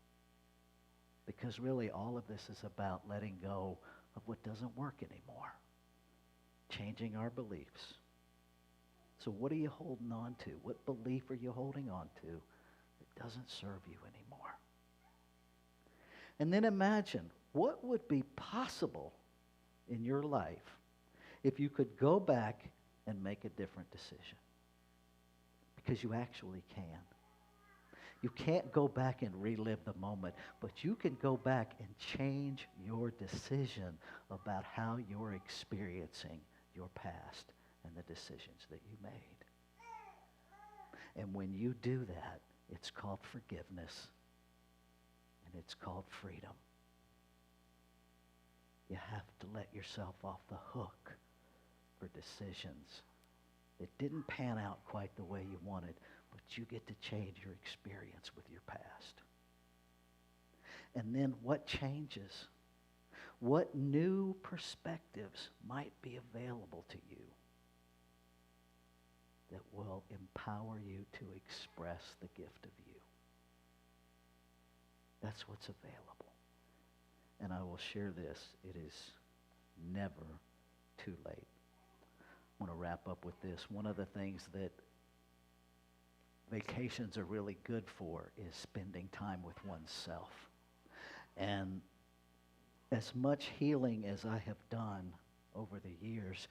Because really all of this is about letting go of what doesn't work anymore. Changing our beliefs. So what are you holding on to? What belief are you holding on to that doesn't serve you anymore? And then imagine what would be possible in your life if you could go back and make a different decision. Because you actually can. You can't go back and relive the moment, but you can go back and change your decision about how you're experiencing your past and the decisions that you made. And when you do that, it's called forgiveness, and it's called freedom. You have to let yourself off the hook for decisions that didn't pan out quite the way you wanted, but you get to change your experience with your past. And then what changes? What new perspectives might be available to you that will empower you to express the gift of you? That's what's available. And I will share this. It is never too late. I want to wrap up with this. One of the things that vacations are really good for is spending time with oneself. And as much healing as I have done over the years,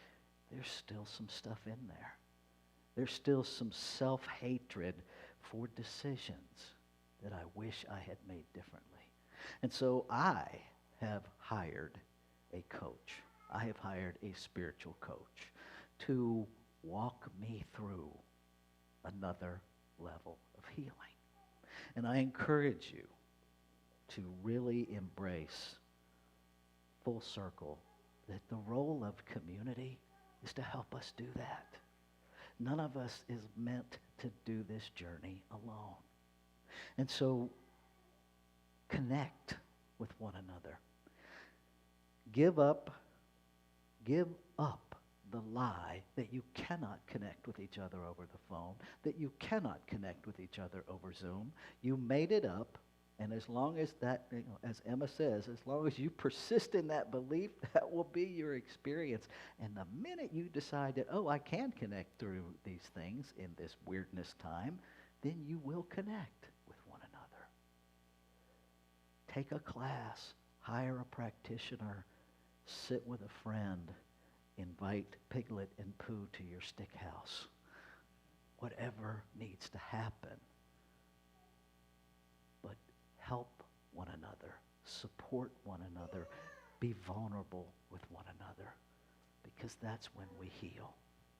there's still some stuff in there. There's still some self-hatred for decisions that I wish I had made differently. And so I have hired a coach. I have hired a spiritual coach to walk me through another level of healing. And I encourage you to really embrace full circle that the role of community is to help us do that. None of us is meant to do this journey alone. And so connect with one another. Give up the lie that you cannot connect with each other over the phone, that you cannot connect with each other over Zoom. You made it up, And as long as that, as Emma says, as long as you persist in that belief, that will be your experience. And the minute you decide that, oh, I can connect through these things in this weirdness time, then you will connect with one another. Take a class, hire a practitioner, sit with a friend, invite Piglet and Pooh to your stick house. Whatever needs to happen. But help one another, support one another, be vulnerable with one another, because that's when we heal,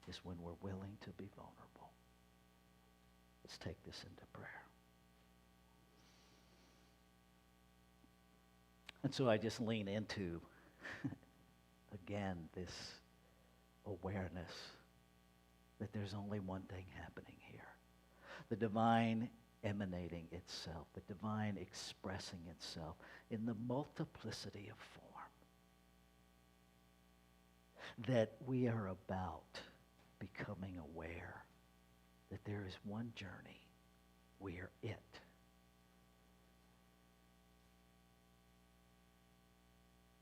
is when we're willing to be vulnerable. Let's take this into prayer. And so I just lean into, again, this awareness that there's only one thing happening here. The divine emanating itself, the divine expressing itself in the multiplicity of form. That we are about becoming aware that there is one journey. We are it.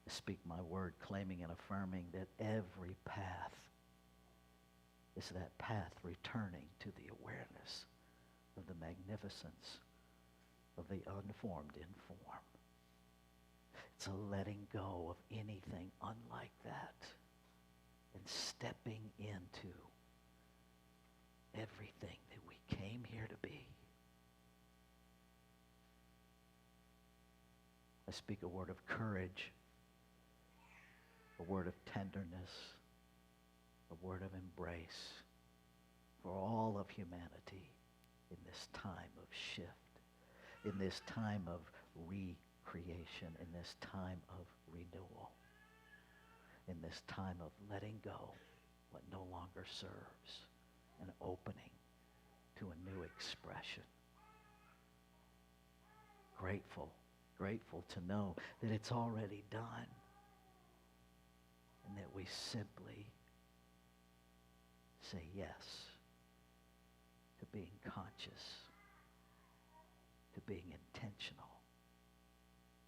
I speak my word, claiming and affirming that every path is that path returning to the awareness of the magnificence of the unformed in form. It's a letting go of anything unlike that and stepping into everything that we came here to be. I speak a word of courage, a word of tenderness, a word of embrace for all of humanity in this time of shift, in this time of recreation, in this time of renewal, in this time of letting go what no longer serves and opening to a new expression. Grateful to know that it's already done and that we simply say yes to being conscious, to being intentional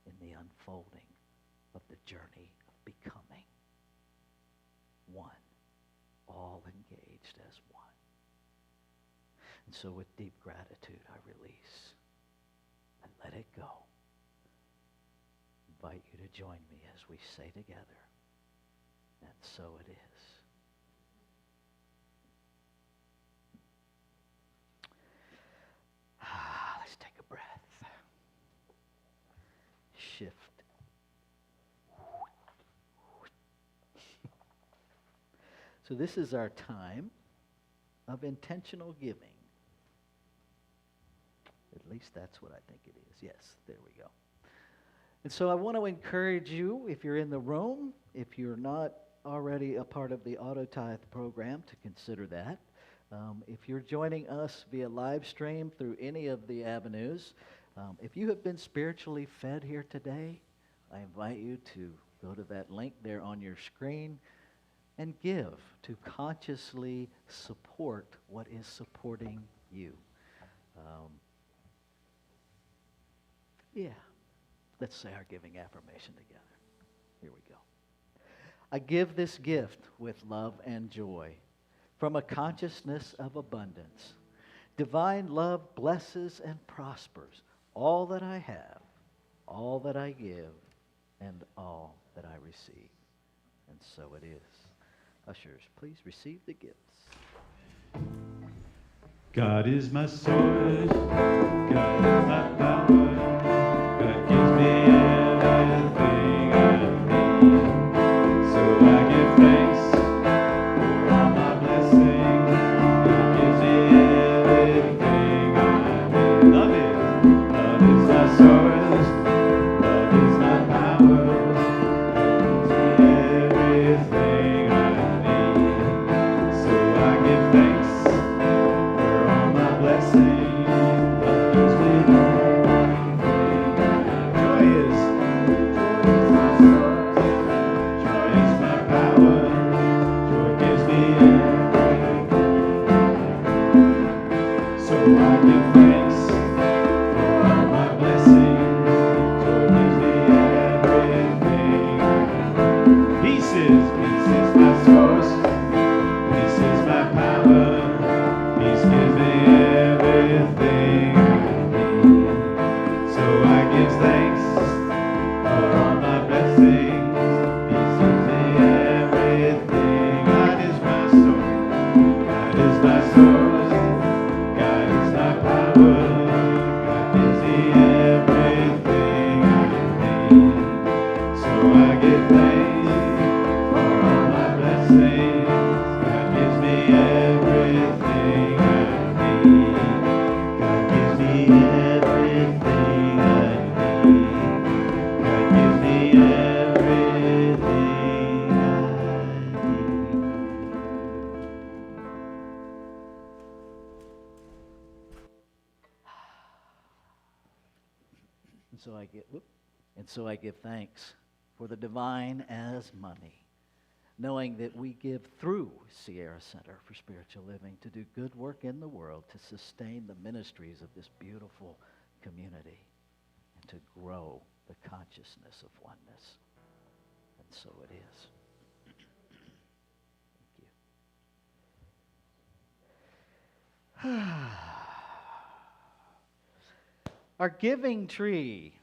in the unfolding of the journey of becoming one, all engaged as one. And so with deep gratitude, I release and let it go. Invite you to join me as we say together, and so it is. Let's take a breath. Shift. So this is our time of intentional giving. At least that's what I think it is. Yes, there we go. And so I want to encourage you, if you're in the room, if you're not already a part of the Auto Tithe program, to consider that. If you're joining us via live stream through any of the avenues, if you have been spiritually fed here today, I invite you to go to that link there on your screen and give, to consciously support what is supporting you. Let's say our giving affirmation together. Here we go. I give this gift with love and joy from a consciousness of abundance. Divine love blesses and prospers all that I have, all that I give, and all that I receive. And so it is. Ushers, please receive the gifts. God is my source, God is my power, God gives me everything I need. So I give thanks for all my blessings. God gives me everything I need. Love is my source, love is my power, God gives me everything I need. So I give thanks for all my blessings. So I give thanks for all my blessings. everything I need. God, give me everything I need. And so I give thanks for the divine as money, knowing that we give through Sierra Center for Spiritual Living to do good work in the world, to sustain the ministries of this beautiful community, and to grow the consciousness of oneness. And so it is. Thank you. Our giving tree.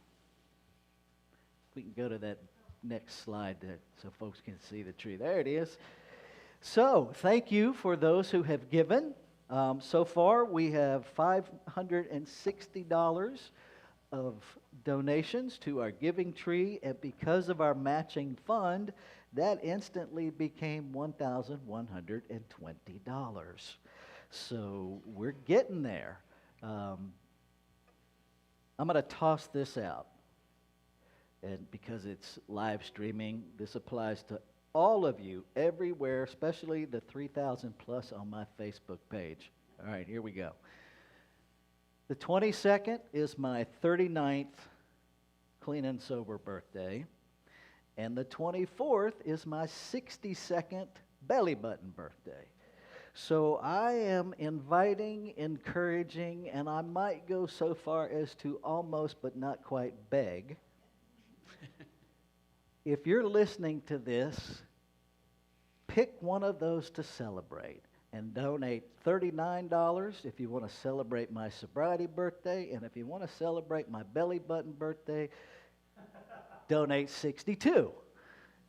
We can go to that next slide so folks can see the tree. There it is. So, thank you for those who have given. So far, we have $560 of donations to our giving tree, and because of our matching fund, that instantly became $1,120. So, we're getting there. I'm going to toss this out. And because it's live streaming, this applies to all of you everywhere, especially the 3,000 plus on my Facebook page. All right, here we go. The 22nd is my 39th clean and sober birthday, and the 24th is my 62nd belly button birthday. So I am inviting, encouraging, and I might go so far as to almost but not quite beg. If you're listening to this, pick one of those to celebrate and donate $39 if you want to celebrate my sobriety birthday, and if you want to celebrate my belly button birthday, donate $62.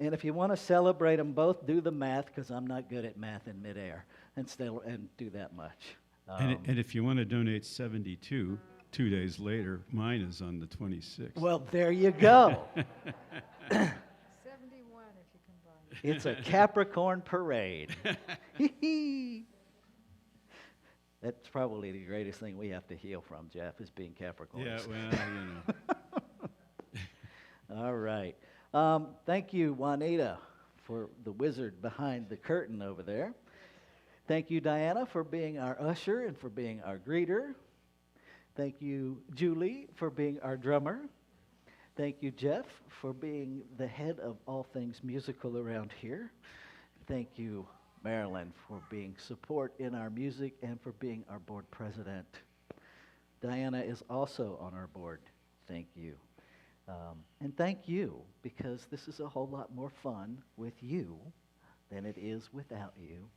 And if you want to celebrate them both, do the math, because I'm not good at math in midair, and do that much. And if you want to donate 72, 2 days later, mine is on the 26th. Well, there you go. 71 if you combine. It's a Capricorn parade. That's probably the greatest thing we have to heal from, Jeff, is being Capricorns. Yeah, well, All right. Thank you, Juanita, for the wizard behind the curtain over there. Thank you, Diana, for being our usher and for being our greeter. Thank you, Julie, for being our drummer. Thank you, Jeff, for being the head of all things musical around here. Thank you, Marilyn, for being support in our music and for being our board president. Diana is also on our board. Thank you. And thank you, because this is a whole lot more fun with you than it is without you.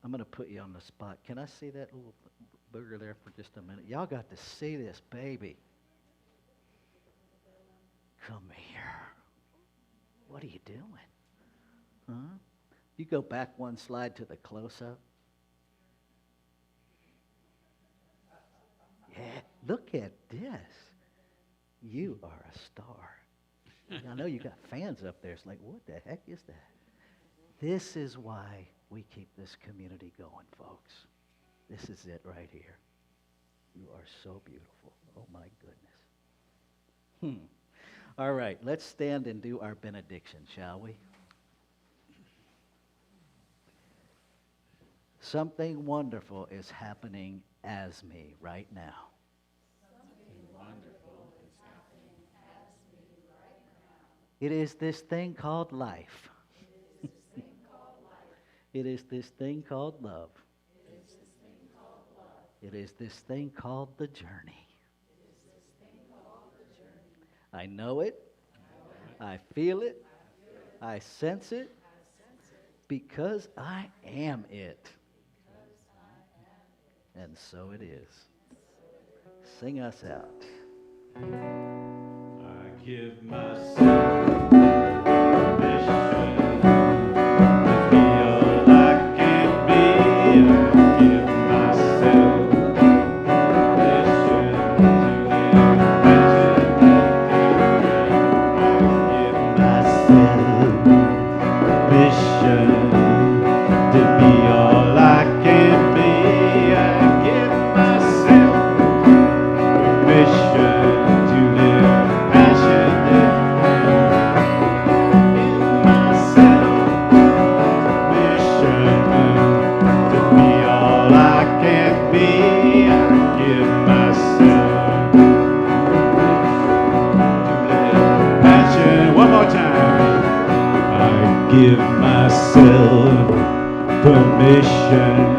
I'm going to put you on the spot. Can I see that little booger there for just a minute? Y'all got to see this baby. Come here. What are you doing? Huh? You go back one slide to the close-up. Yeah, look at this. You are a star. I know you got fans up there. It's like, what the heck is that? This is why we keep this community going, folks. This is it right here. You are so beautiful. Oh, my goodness. All right, let's stand and do our benediction, shall we? Something wonderful is happening as me right now. It is this thing called life. It is this thing called love. It is this thing called the journey. I know it. I feel it. I sense it. Because I am it. And so it is. Sing us out. I give myself permission to be all I can be. I give myself permission to live passionate through I give myself permission to be all I can be. I give myself myself permission